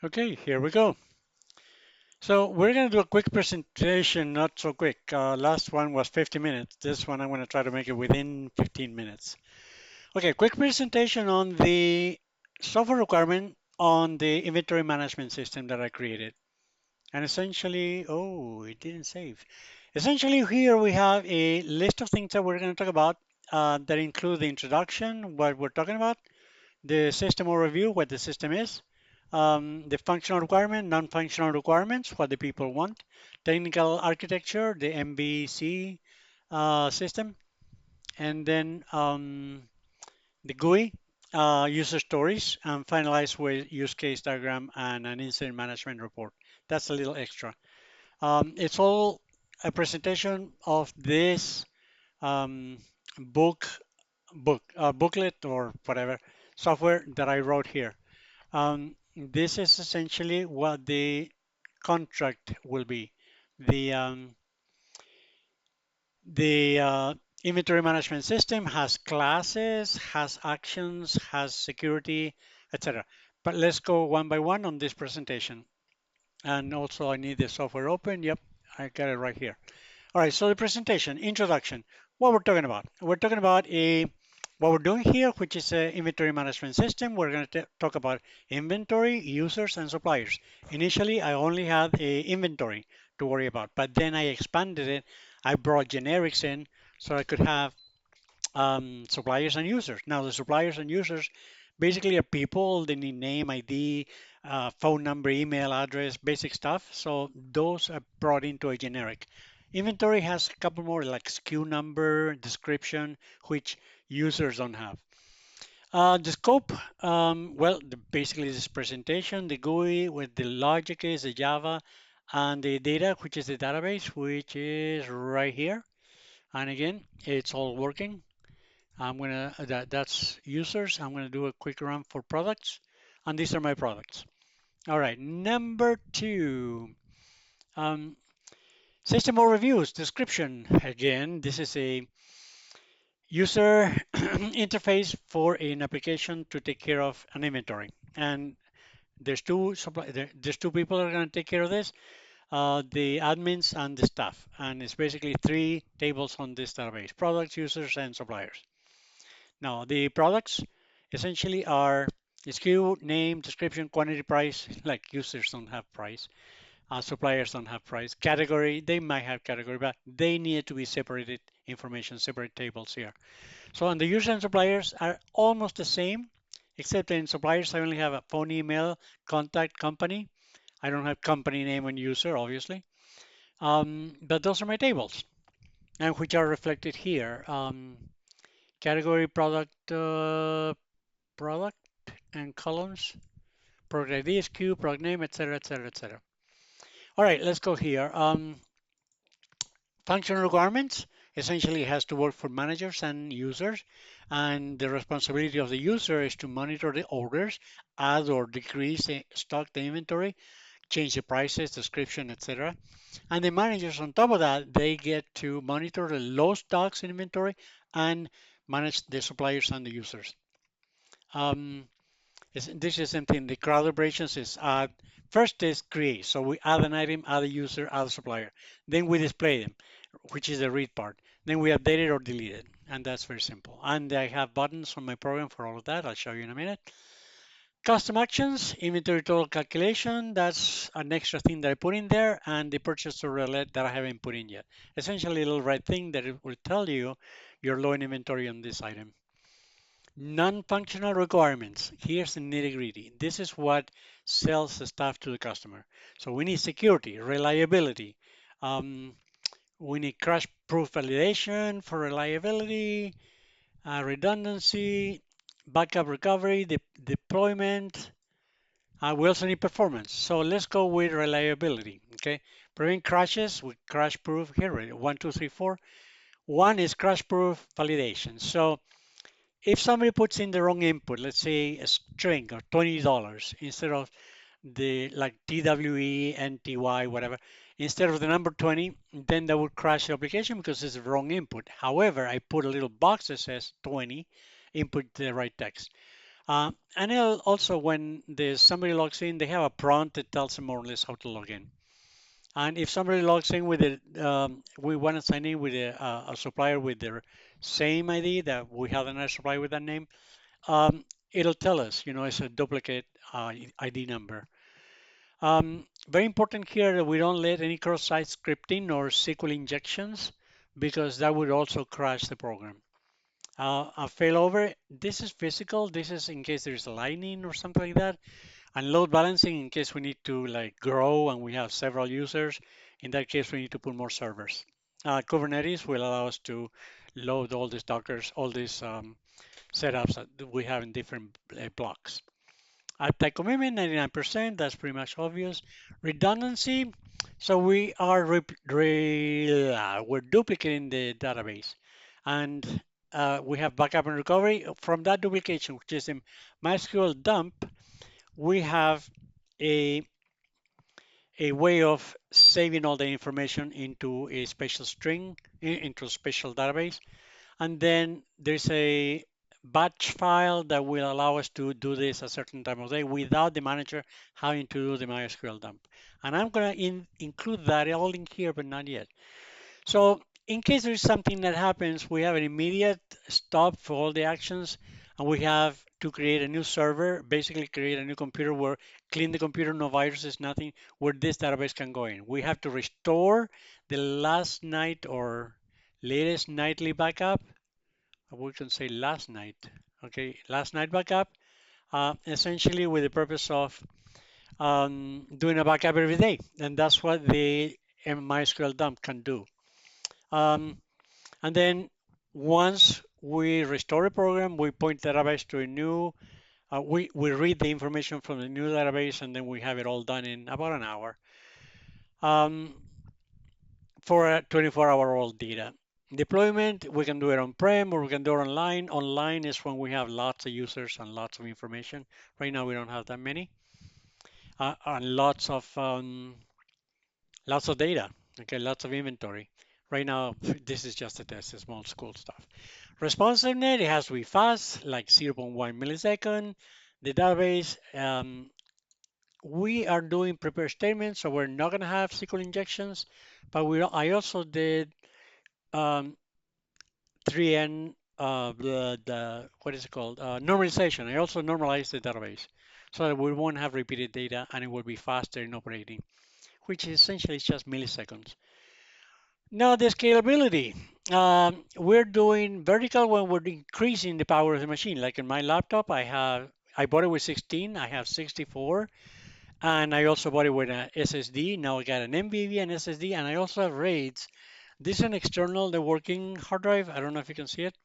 Okay, here we go. So we're going to do a quick presentation, not so quick. Last one was 50 minutes. This one I'm going to try to make it within 15 minutes. Okay, quick presentation on the software requirement on the inventory management system that I created. And essentially, oh, it didn't save. Essentially, here we have a list of things that we're going to talk about that include the introduction, what we're talking about, the system overview, what the system is, the functional requirement, non-functional requirements, what the people want, technical architecture, the MVC system, and then the GUI, user stories, and finalize with use case diagram and an incident management report. That's a little extra. It's all a presentation of this um, book, booklet or whatever software that I wrote here. This is essentially what the contract will be. The um, the inventory management system has classes, has actions, has security, etc. But let's go one by one on this presentation. And also I need the software open. Yep, I got it right here. All right, so the presentation, introduction, what we're talking about. We're talking about what we're doing here, which is an inventory management system. We're going to talk about inventory, users, and suppliers. Initially, I only had a inventory to worry about, but then I expanded it. I brought generics in so I could have suppliers and users. Now, the suppliers and users basically are people. They need name, ID, phone number, email address, basic stuff. So those are brought into a generic. Inventory has a couple more like SKU number, description, which users don't have. The scope, basically this presentation, the GUI with the logic is the Java, and the data, which is the database, which is right here. And again, it's all working. That's users. I'm gonna do a quick run for products, and these are my products. All right, number two, um, system overviews, description. Again, this is a user interface for an application to take care of an inventory. And there's two people that are gonna take care of this, the admins and the staff. And it's basically three tables on this database: products, users, and suppliers. Now, the products essentially are SKU, name, description, quantity, price. Like users don't have price, suppliers don't have price. Category, they might have category, but they need to be separated information, separate tables here. So, on the users and suppliers are almost the same, except in suppliers, I only have a phone, email, contact, company. I don't have company name and user, obviously. But those are my tables, and which are reflected here. Category, product and columns, product ID, SKU, product name, etc., etc., etc. All right, let's go here. Functional requirements essentially has to work for managers and users, and the responsibility of the user is to monitor the orders, add or decrease the stock, the inventory, change the prices, description, etc. And the managers, on top of that, they get to monitor the low stocks in inventory and manage the suppliers and the users. Um, this is something the crowd operations is add. First is create. So we add an item, add a user, add a supplier. Then we display them, which is the read part. Then we update it or delete it. And that's very simple. And I have buttons on my program for all of that. I'll show you in a minute. Custom actions, inventory total calculation. That's an extra thing that I put in there. And the purchase order roulette that I haven't put in yet. Essentially a little red thing that it will tell you you're low in inventory on this item. Non-functional requirements. Here's the nitty-gritty. This is what sells the stuff to the customer. So we need security, reliability. Um, we need crash-proof validation for reliability, redundancy, backup recovery, deployment. We also need performance. So let's go with reliability. Okay, prevent crashes with crash-proof. Here, 1, 2, 3, 4. One is crash-proof validation. So if somebody puts in the wrong input, let's say a string of $20 instead of the like TWE, NTY, whatever, instead of the number 20, then that would crash the application because it's the wrong input. However, I put a little box that says 20, input the right text. And it'll also, when somebody logs in, they have a prompt that tells them more or less how to log in. And if somebody logs in with it, we want to sign in with a supplier with their same ID that we have another supplier with that name, it'll tell us, it's a duplicate ID number. Very important here that we don't let any cross-site scripting or SQL injections because that would also crash the program. A failover, this is physical. This is in case there's a lightning or something like that. And load balancing in case we need to like grow and we have several users. In that case, we need to put more servers. Kubernetes will allow us to load all these Dockers, all these setups that we have in different blocks. Uptime commitment, 99%, that's pretty much obvious. Redundancy, so we're duplicating the database. And we have backup and recovery. From that duplication, which is in MySQL dump, we have a, a way of saving all the information into a special string, into a special database. And then there's a batch file that will allow us to do this a certain time of day without the manager having to do the MySQL dump. And I'm going to include that all in here, but not yet. So in case there is something that happens, we have an immediate stop for all the actions, and we have to create a new server, basically create a new computer where clean the computer, no viruses, nothing, where this database can go in. We have to restore the last night or latest nightly backup. We can say last night. Okay, last night backup, essentially with the purpose of doing a backup every day, and that's what the MySQL dump can do. Um, and then once we restore a program, we point the database to a new, we read the information from the new database, and then we have it all done in about an hour um, for a 24-hour-old data. Deployment, we can do it on-prem or we can do it online. Online is when we have lots of users and lots of information. Right now, we don't have that many. And lots of data, okay, lots of inventory. Right now, this is just a test, it's small school stuff. Responsiveness, it has to be fast, like zero point 0.1 millisecond. The database, we are doing prepare statements, so we're not going to have SQL injections, but I also did 3N, what is it called? Normalization. I also normalized the database so that we won't have repeated data and it will be faster in operating, which essentially is just milliseconds. Now the scalability. We're doing vertical when we're increasing the power of the machine. Like in my laptop, I bought it with 16, I have 64, and I also bought it with an SSD. Now I got an NVMe and SSD, and I also have RAIDs. This is an external networking hard drive. I don't know if you can see it.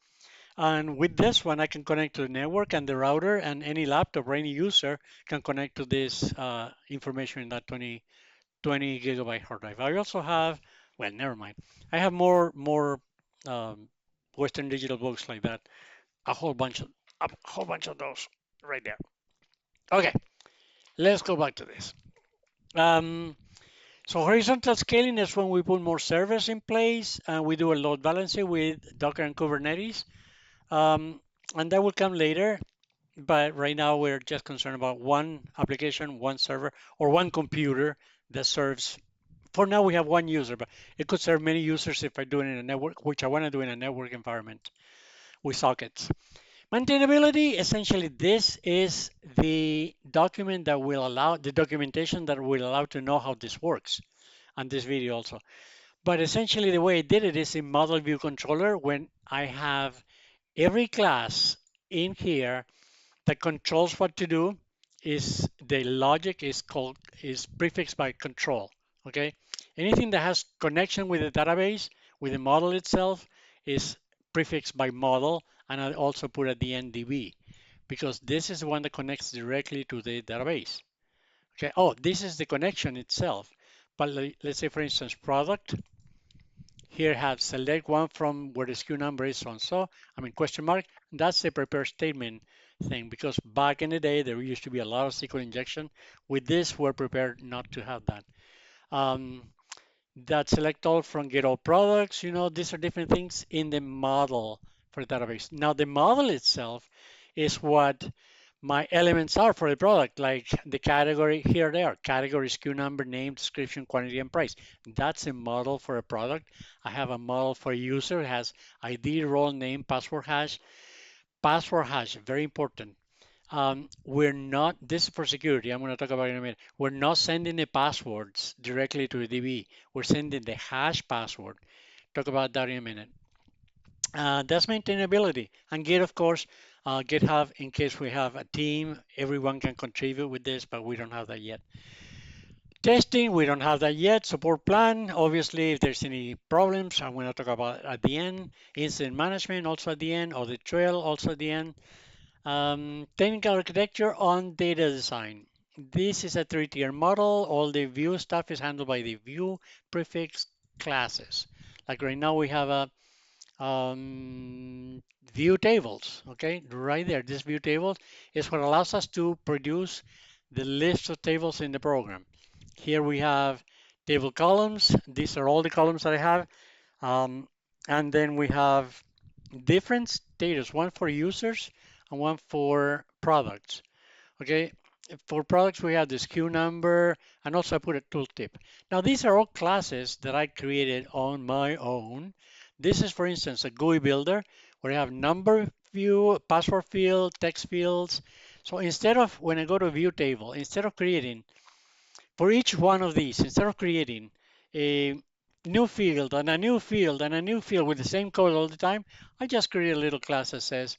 And with this one, I can connect to the network and the router, and any laptop or any user can connect to this information in that 20 gigabyte hard drive. I also have, well, never mind. I have more um, Western Digital books like that. A whole bunch of those right there. Okay, let's go back to this. Um, so horizontal scaling is when we put more servers in place and we do a load balancing with Docker and Kubernetes. Um, and that will come later. But right now we're just concerned about one application, one server, or one computer that serves. For now, we have one user, but it could serve many users if I do it in a network, which I want to do in a network environment with sockets. Maintainability, essentially, this is the document that will allow, the documentation that will allow to know how this works, and this video also. But essentially, the way I did it is in model view controller when I have every class in here that controls what to do is the logic is prefixed by control. Okay, anything that has connection with the database with the model itself is prefixed by model, and I also put at the end DB because this is the one that connects directly to the database. Okay, oh, this is the connection itself. But let's say, for instance, product here have select one from where the SKU number is so and so, I mean question mark, that's the prepare statement thing because back in the day there used to be a lot of SQL injection. With this, we're prepared not to have that. Um, that select all from get all products, these are different things in the model for the database. Now the model itself is what my elements are for the product, like the category here, there, category, SKU number, name, description, quantity, and price. That's a model for a product. I have a model for a user, it has ID, role, name, password hash, very important. We're not, this is for security, I'm going to talk about it in a minute. We're not sending the passwords directly to the DB. We're sending the hash password. Talk about that in a minute. That's maintainability. And Git, of course, GitHub, in case we have a team, everyone can contribute with this, but we don't have that yet. Testing, we don't have that yet. Support plan, obviously, if there's any problems, I'm going to talk about at the end. Incident management, also at the end. Audit trail, also at the end. Technical architecture on data design. This is a three-tier model. All the view stuff is handled by the view prefix classes. Like right now, we have a view tables, okay? Right there, this view tables is what allows us to produce the list of tables in the program. Here we have table columns. These are all the columns that I have. Um, and then we have different status, one for users and one for products. Okay, for products we have the SKU number and also I put a tooltip. Now these are all classes that I created on my own. This is for instance a GUI builder where I have number view, password field, text fields. So instead of when I go to view table, instead of creating for each one of these, instead of creating a new field and a new field and a new field with the same code all the time, I just create a little class that says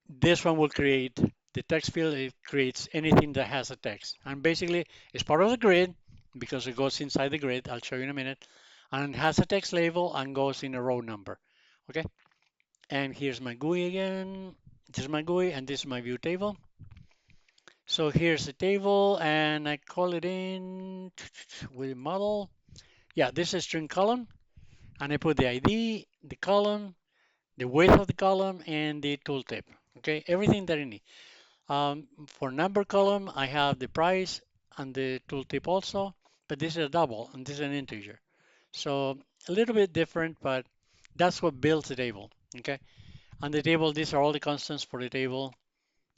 this one will create the text field. It creates anything that has a text. And basically, it's part of the grid because it goes inside the grid. I'll show you in a minute. And has a text label and goes in a row number. Okay. And here's my GUI again. This is my GUI and this is my view table. So here's the table and I call it in with model. Yeah, this is string column. And I put the ID, the column, the width of the column, and the tooltip. Okay, everything that I need. For number column, I have the price and the tooltip also, but this is a double and this is an integer. So a little bit different, but that's what builds the table. Okay. And the table, these are all the constants for the table,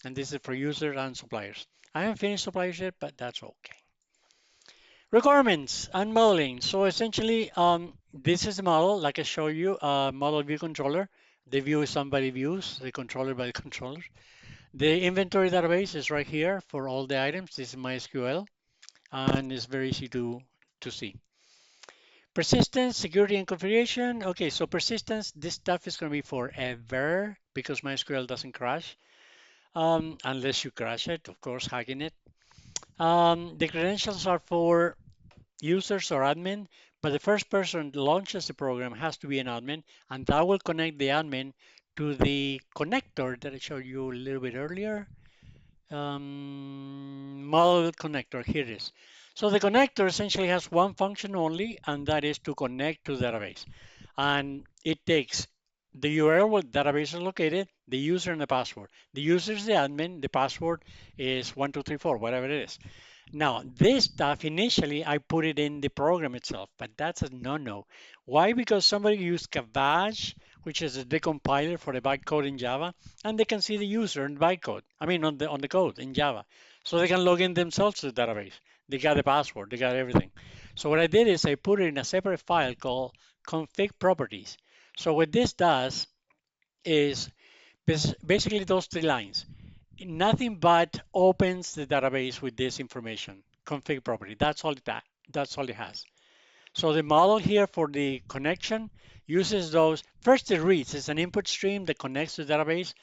and this is for users and suppliers. I haven't finished suppliers yet, but that's okay. Requirements and modeling. So essentially, this is the model, like I showed you, model view controller. The view is somebody views, the controller by the controller. The inventory database is right here for all the items. This is MySQL, and it's very easy to see. Persistence, security, and configuration. Okay, so persistence, this stuff is going to be forever because MySQL doesn't crash, unless you crash it, of course, hacking it. The credentials are for users or admin, but the first person that launches the program has to be an admin, and that will connect the admin to the connector that I showed you a little bit earlier. Model connector, here it is. So the connector essentially has one function only, and that is to connect to the database. And it takes the URL where the database is located, the user and the password. The user is the admin, the password is 1234, whatever it is. Now, this stuff, initially, I put it in the program itself, but that's a no-no. Why? Because somebody used Cabbage, which is a decompiler for the bytecode in Java, and they can see the user in bytecode. I mean, on the code in Java. So they can log in themselves to the database. They got the password, they got everything. So what I did is I put it in a separate file called config properties. So what this does is basically those three lines. Nothing but opens the database with this information, config property. That's all it has. So the model here for the connection uses those. First, it reads. It's an input stream that connects to the database.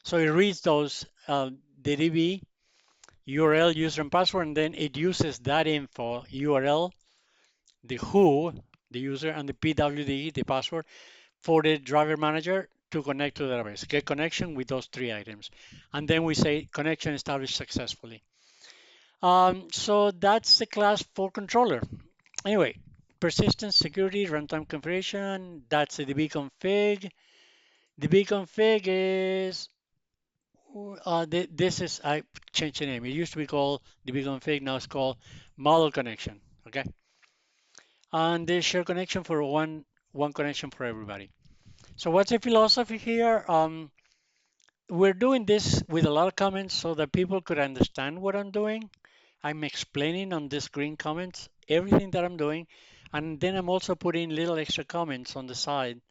So it reads those the DB URL, user, and password, and then it uses that info URL, the who, the user, and the PWD, the password, for the driver manager to connect to the database. Get connection with those three items. And then we say connection established successfully. So that's the class for controller. Anyway, persistence, security, runtime configuration, that's the dbconfig. Dbconfig is, this is, I changed the name. It used to be called dbconfig, now it's called model connection, okay? And the share connection for one connection for everybody. So what's the philosophy here? we're doing this with a lot of comments so that people could understand what I'm doing. I'm explaining on this green comments everything that I'm doing, and then I'm also putting little extra comments on the side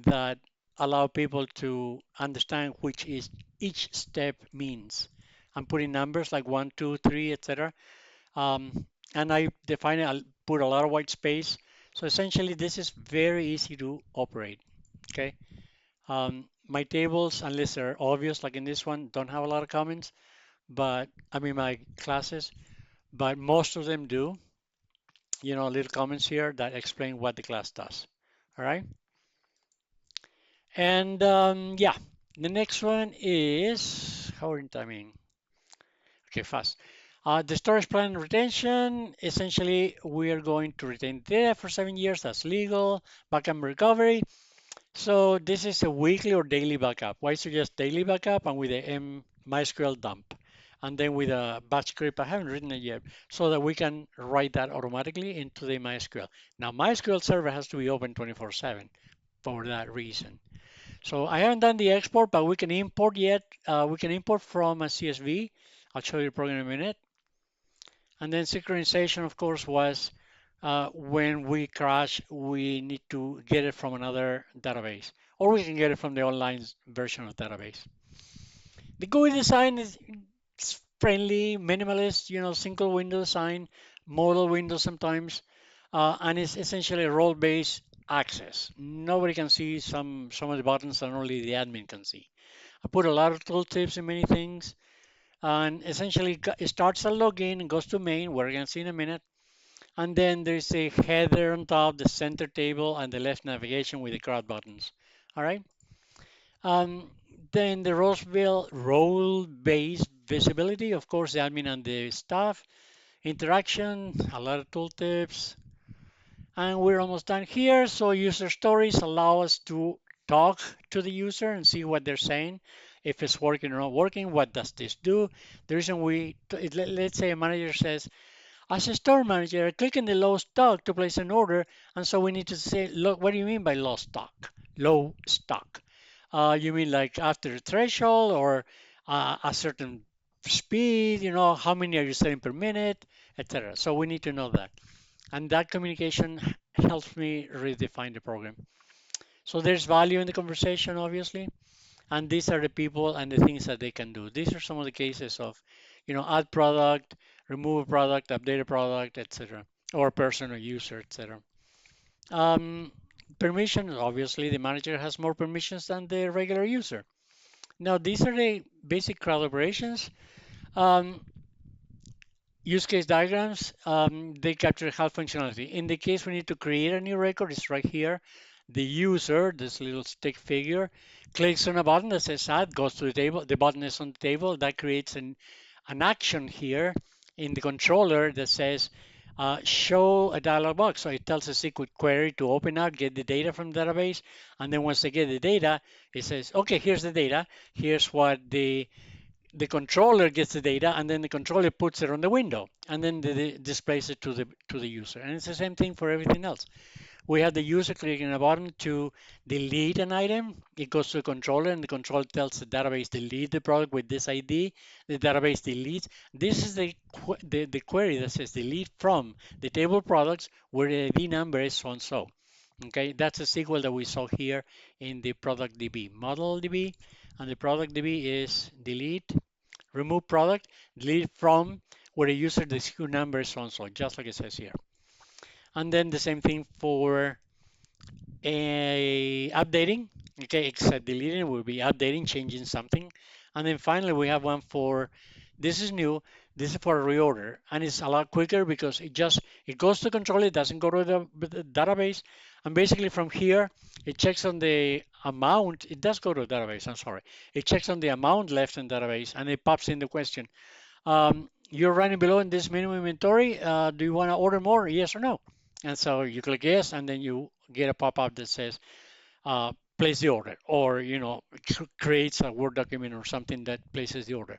that allow people to understand which is each step means. I'm putting numbers like one, two, three, etc. And I define it, I'll put a lot of white space. So essentially, this is very easy to operate. Okay. My tables, unless they're obvious, like in this one, don't have a lot of comments, but I mean my classes, but most of them do. Little comments here that explain what the class does. All right. And yeah, the next one is how are you timing? Okay, fast. The storage plan and retention, essentially, we are going to retain data for 7 years. That's legal. Backup and recovery. So this is a weekly or daily backup. Why suggest daily backup and with a MySQL dump? And then with a batch script, I haven't written it yet, so that we can write that automatically into the MySQL. Now, MySQL server has to be open 24/7 for that reason. So I haven't done the export, but we can import yet. We can import from a CSV. I'll show you the program in a minute. And then synchronization, of course, was when we crash, we need to get it from another database, or we can get it from the online version of database. The GUI design is friendly, minimalist, single window design, modal window sometimes, and it's essentially role-based access. Nobody can see some of the buttons and only the admin can see. I put a lot of tooltips in many things, and essentially it starts a login and goes to main, we're going to see in a minute, and then there's a header on top, the center table, and the left navigation with the crowd buttons. All right. Um, then the role-based visibility, of course, the admin and the staff. Interaction, a lot of tooltips. And we're almost done here. So user stories allow us to talk to the user and see what they're saying. If it's working or not working, what does this do? The reason let's say a manager says, as a store manager, I click in the low stock to place an order, and so we need to say, look, what do you mean by low stock? Low stock. You mean like after the threshold or a certain speed, how many are you selling per minute, etc. So we need to know that. And that communication helps me redefine the program. So there's value in the conversation, obviously, and these are the people and the things that they can do. These are some of the cases of, add product, remove a product, update a product, etc., or person or user, etc. Um, Permissions, obviously, the manager has more permissions than the regular user. Now, these are the basic crowd operations. Um, Use case diagrams, they capture half functionality. In the case we need to create a new record, it's right here. The user, this little stick figure, clicks on a button that says add, goes to the table. The button is on the table. That creates an action here in the controller that says show a dialog box. So it tells a SQL query to open up, get the data from the database. And then once they get the data, it says, okay, here's the data. Here's what the controller gets the data, and then the controller puts it on the window, and then displays it to the user. And it's the same thing for everything else. We have the user clicking a button to delete an item. It goes to the controller, and the controller tells the database delete the product with this ID. The database deletes. This is the query that says delete from the table of products where the ID number is so and so. Okay, that's a SQL that we saw here in the product DB, model DB, and the product DB is delete, remove product, delete from where the user the SKU number is so and so, just like it says here. And then the same thing for a updating. Okay, except deleting will be updating, changing something. And then finally we have one for this is new. This is for a reorder, and it's a lot quicker because it goes to control. It doesn't go to the database, and basically from here it checks on the amount. It does go to the database. I'm sorry. It checks on the amount left in the database, and it pops in the question. You're running below in this minimum inventory. Do you want to order more? Yes or no? And so you click yes, and then you get a pop-up that says place the order, or creates a Word document or something that places the order.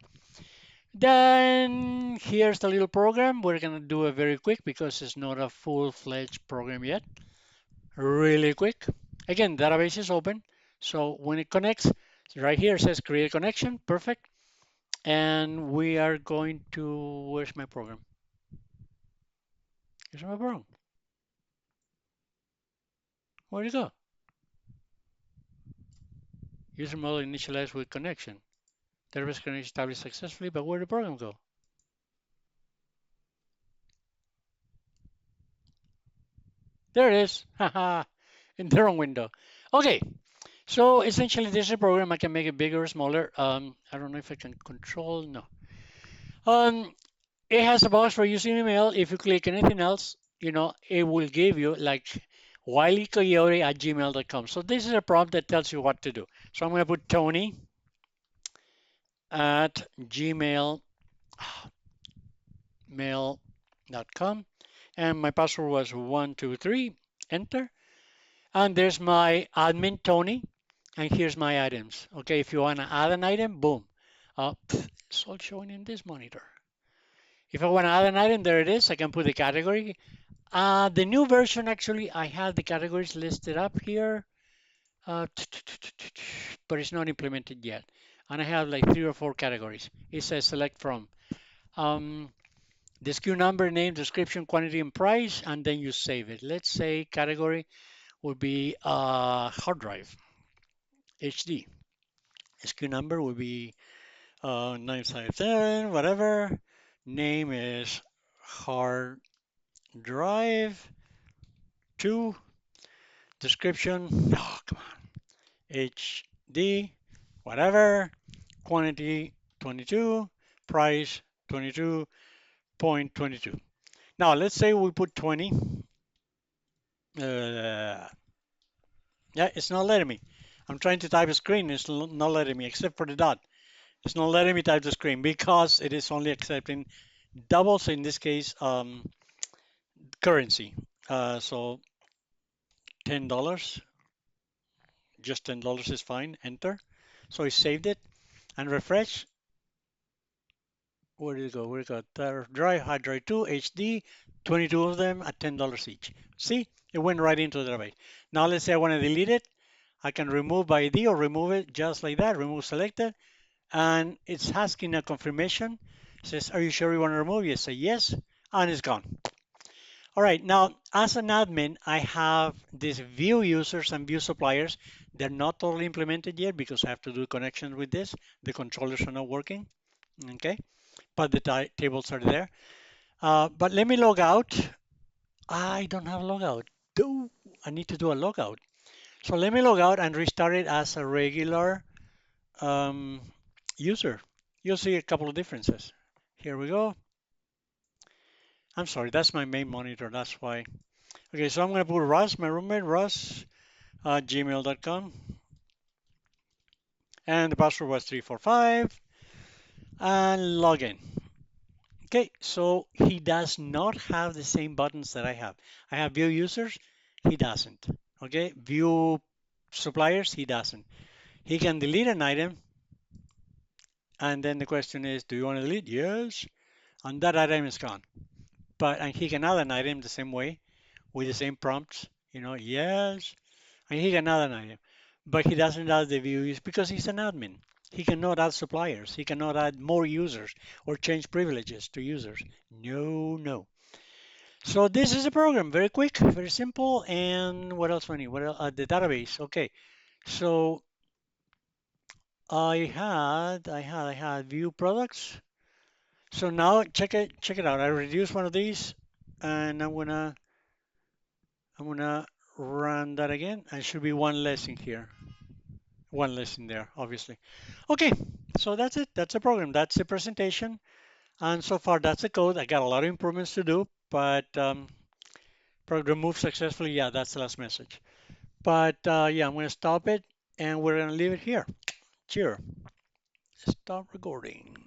Then here's the little program. We're gonna do it very quick because it's not a full-fledged program yet. Really quick. Again, database is open, so when it connects, So right here it says create connection. Perfect. And we are going to, where's my program? Here's my program. Where'd it go? User model initialized with connection. Database connection established successfully, but where'd the program go? There it is. Haha. In the wrong window. Okay. So essentially, this is a program. I can make it bigger or smaller. I don't know if I can control. No. Um, it has a box for using email. If you click anything else, it will give you like wileycoyote@gmail.com. So this is a prompt that tells you what to do. So I'm going to put Tony at gmail.com, and my password was 123. Enter. And there's my admin Tony, and here's my items. Okay, if you want to add an item, boom. It's all showing in this monitor. If I want to add an item, there it is. I can put the category. The new version, actually, I have the categories listed up here, but it's not implemented yet. And I have like 3 or 4 categories. It says select from um, the SKU number, name, description, quantity, and price, and then you save it. Let's say category would be hard drive, HD. SKU number would be 957, whatever. Name is hard drive 2. Description, oh, come on, HD, whatever. Quantity 22. Price 22.22. Now let's say we put 20. Yeah, it's not letting me. I'm trying to type a screen. It's not letting me, except for the dot. It's not letting me type the screen because it is only accepting doubles, in this case, currency. So $10, just $10 is fine. Enter. So I saved it and refresh. Where did it go? Where did it go? Drive, hard drive 2, HD, 22 of them at $10 each. See, it went right into the database. Now let's say I want to delete it. I can remove by ID or remove it just like that. Remove selected. And it's asking a confirmation. It says, are you sure you want to remove? You say yes, and it's gone. All right, now as an admin, I have these view users and view suppliers. They're not totally implemented yet because I have to do connections with this. The controllers are not working, okay? But the tables are there. But let me log out. I don't have logout. Do I need to do a logout? So let me log out and restart it as a regular um, user. You'll see a couple of differences. Here we go. I'm sorry, that's my main monitor. That's why. Okay, so I'm going to put Russ, my roommate, Russ, gmail.com. And the password was 345. And login. Okay, so he does not have the same buttons that I have. I have view users, he doesn't. Okay, view suppliers, he doesn't. He can delete an item, and then the question is, do you want to delete? Yes, and that item is gone. And he can add an item the same way with the same prompts. Yes, and he can add an item, but he doesn't add the views because he's an admin. He cannot add suppliers. He cannot add more users or change privileges to users. No, no. So this is a program, very quick, very simple. And what else, Manny? What else? The database. Okay. So I had view products. So now check it out. I reduced one of these, and I'm gonna run that again. And should be one less in here, one less in there, obviously. Okay. So that's it. That's a program. That's the presentation. And so far, that's the code. I got a lot of improvements to do, but program moved successfully. Yeah, that's the last message. But yeah, I'm going to stop it and we're going to leave it here. Cheers. Stop recording.